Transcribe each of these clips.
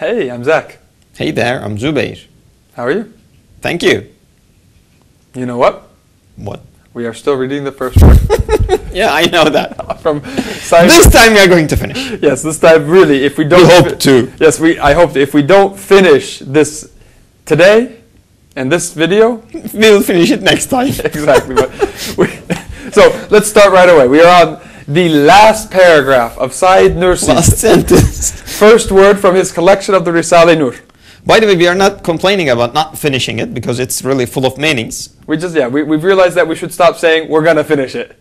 Hey, I'm Zach. Hey there, I'm Zubair. How are you? Thank you. You know what? What? We are still reading the first word. Yeah, I know that. From This time we are going to finish. Yes, this time really. If we don't, We hope to. Yes, I hope to. If we don't finish this today and this video, We'll finish it next time. exactly. But so let's start right away. We are on the last paragraph of Said Nursi's Last sentence. first word from his collection of the Risale-i Nur. By the way, we are not complaining about not finishing it because it's really full of meanings. We've realized that we should stop saying we're going to finish it.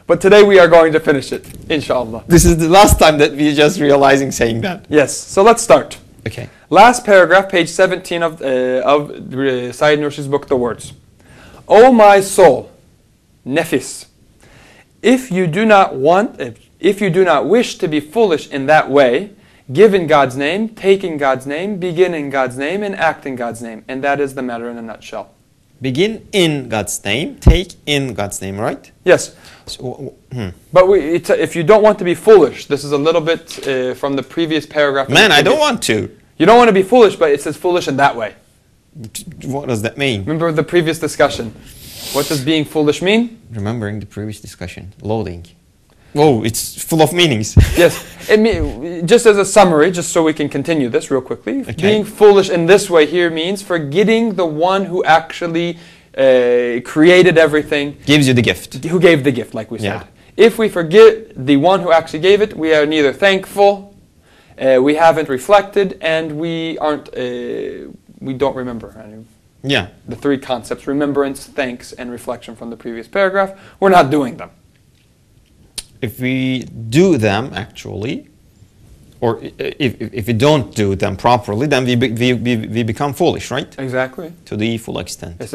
But today we are going to finish it, inshallah. This is the last time that we're just realizing saying that. Yes, so let's start. Okay. Last paragraph, page 17 of Said Nursi's book, The Words. O my soul, nefis, if you do not wish to be foolish in that way, give in God's name, take in God's name, begin in God's name, and act in God's name. And that is the matter in a nutshell. Begin in God's name, take in God's name, right? Yes. So, But if you don't want to be foolish, this is a little bit from the previous paragraph. Man, I don't want to. You don't want to be foolish, but it says foolish in that way. What does that mean? Remember the previous discussion. What does being foolish mean? Remembering the previous discussion. Loading. Whoa, it's full of meanings. Yes. Just as a summary, just so we can continue this real quickly. Okay. Being foolish in this way here means forgetting the one who actually created everything. Gives you the gift. Who gave the gift, like we said. Yeah. If we forget the one who actually gave it, we are neither thankful, we haven't reflected, and we don't remember. Yeah. The three concepts, remembrance, thanks, and reflection from the previous paragraph, we're not doing them. If we do them actually, or if we don't do them properly, then we become foolish, right? Exactly. To the full extent. Yes,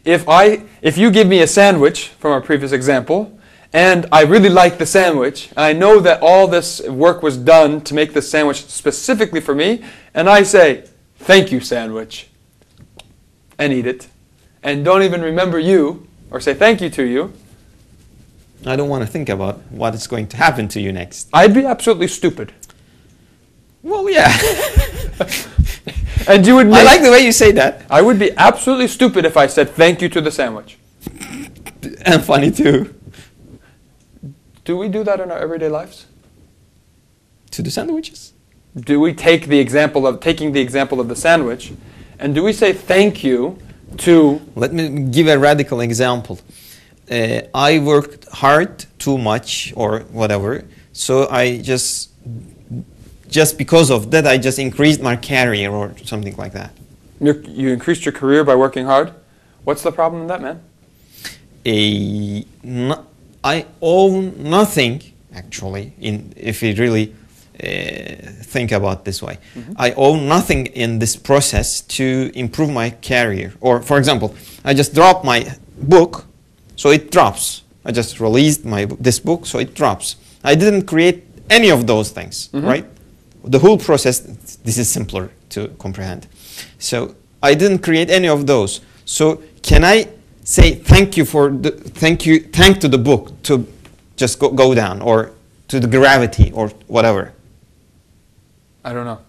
if you give me a sandwich from our previous example, and I really like the sandwich, and I know that all this work was done to make this sandwich specifically for me, and I say, thank you, sandwich, and eat it, and don't even remember you, or say thank you to you, I don't want to think about what is going to happen to you next. I'd be absolutely stupid. Well, yeah. And you would I like the way you say that. I would be absolutely stupid if I said thank you to the sandwich. And funny too. Do we do that in our everyday lives? To the sandwiches? Do we take the example of the sandwich, and do we say thank you to... Let me give a radical example. I worked hard too much or whatever, so I just because of that I just increased my career or something like that. You increased your career by working hard? What's the problem in that, man? I own nothing actually, if you really think about this way. Mm-hmm. I own nothing in this process to improve my career. Or for example, I just dropped my book, so it drops. I just released this book, so it drops. I didn't create any of those things, mm-hmm. right? The whole process, this is simpler to comprehend. So I didn't create any of those. So can I say thank you to the book to just go down, or to the gravity or whatever? I don't know.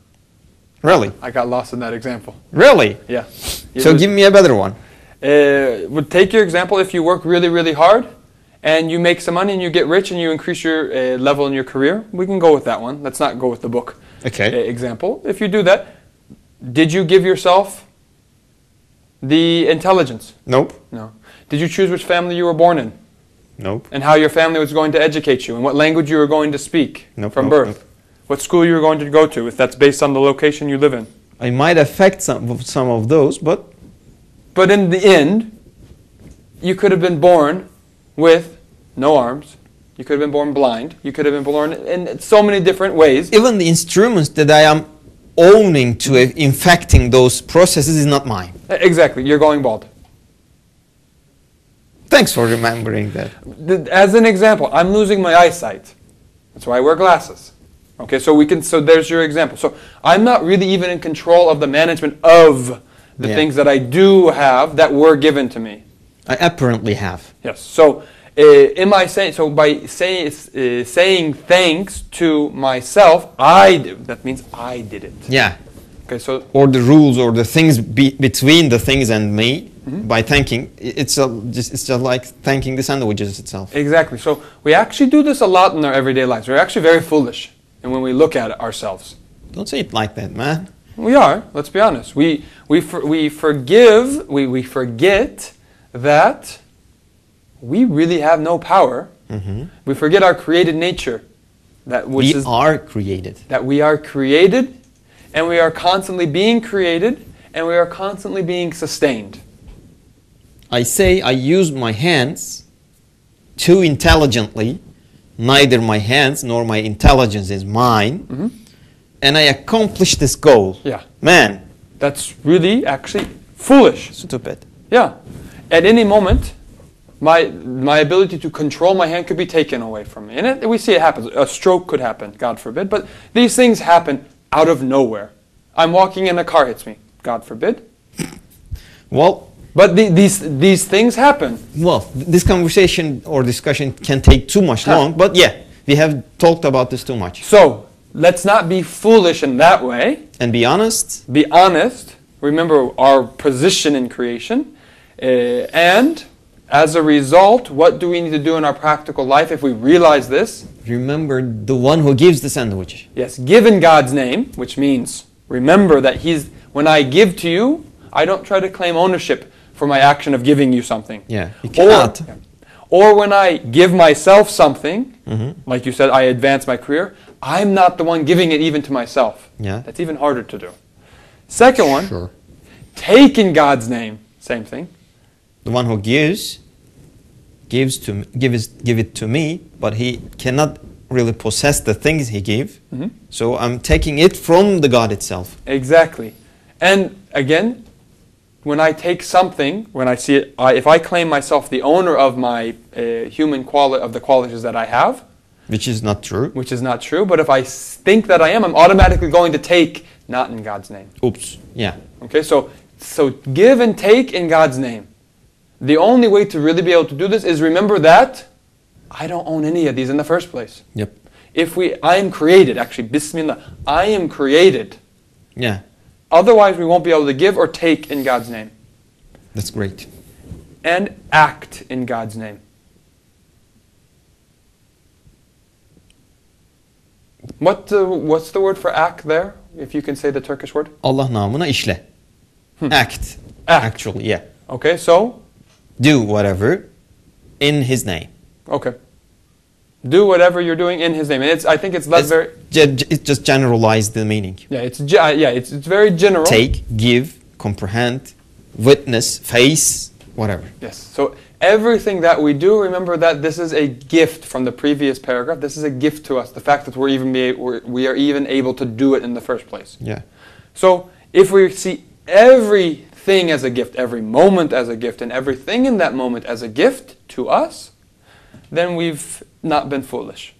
Really? I got lost in that example. Really? Yeah. So give me a better one. Would take your example if you work really, really hard and you make some money and you get rich and you increase your level in your career. We can go with that one. Let's not go with the book example. If you do that, did you give yourself the intelligence? Nope. No. Did you choose which family you were born in? Nope. And how your family was going to educate you and what language you were going to speak from birth? Nope. What school you were going to go to, if that's based on the location you live in? I might affect some of those, but in the end, you could have been born with no arms. You could have been born blind. You could have been born in so many different ways. Even the instruments that I am owning to infecting those processes is not mine. Exactly. You're going bald. Thanks for remembering that. As an example, I'm losing my eyesight. That's why I wear glasses. Okay, so there's your example. So I'm not really even in control of the management of the things that I do have that were given to me. I apparently have. Yes. So am I saying, so by saying thanks to myself, I do. That means I did it. Yeah. Okay, so or the rules or the things between the things and me by thanking. It's just like thanking the sandwiches itself. exactly. So we actually do this a lot in our everyday lives. We're actually very foolish, and when we look at it ourselves, Don't say it like that, man. we are. Let's be honest. We forgive. We forget that we really have no power. We forget our created nature. We are created. That we are created, and we are constantly being created, and we are constantly being sustained. I say I use my hands too intelligently. Neither my hands nor my intelligence is mine. And I accomplish this goal. Yeah. Man. That's really actually foolish. Stupid. Yeah. At any moment, my ability to control my hand could be taken away from me. And we see it happens. A stroke could happen, God forbid. But these things happen out of nowhere. I'm walking and a car hits me, God forbid. Well, but these things happen. Well, this conversation or discussion can take too much long. But yeah, we have talked about this too much. So, let's not be foolish in that way. And be honest. Be honest. Remember our position in creation. And as a result, what do we need to do in our practical life if we realize this? Remember the one who gives the sandwich. Yes, give in God's name, which means remember that when I give to you, I don't try to claim ownership for my action of giving you something. Yeah, you cannot. Or when I give myself something, like you said, I advance my career, I'm not the one giving it even to myself. Yeah. That's even harder to do. Second one, Sure. take in God's name, same thing. The one who gives it to me, but he cannot really possess the things he gives. So I'm taking it from the God itself. Exactly. And again, when I take something, when I see it, if I claim myself the owner of my human quality, of the qualities that I have, which is not true. Which is not true. But if I think that I am, I'm automatically going to take not in God's name. Oops. Yeah. Okay. So give and take in God's name. The only way to really be able to do this is remember that I don't own any of these in the first place. Yep. I am created, actually, Bismillah, I am created. Yeah. Otherwise, we won't be able to give or take in God's name. That's great. And act in God's name. What's the word for act there? If you can say the Turkish word. Allah namına işle. Act. Actually, yeah. Okay, so? Do whatever in His name. Okay. Do whatever you're doing in His name. And I think it's very... It just generalized the meaning. Yeah, it's very general. Take, give, comprehend, witness, face, whatever. Yes. So everything that we do, remember that this is a gift from the previous paragraph. This is a gift to us. The fact that we are even able to do it in the first place. Yeah. So if we see everything as a gift, every moment as a gift, and everything in that moment as a gift to us, then we've not been foolish.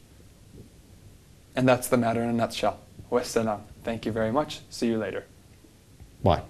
And that's the matter in a nutshell. Wassalam. Thank you very much. See you later. Bye.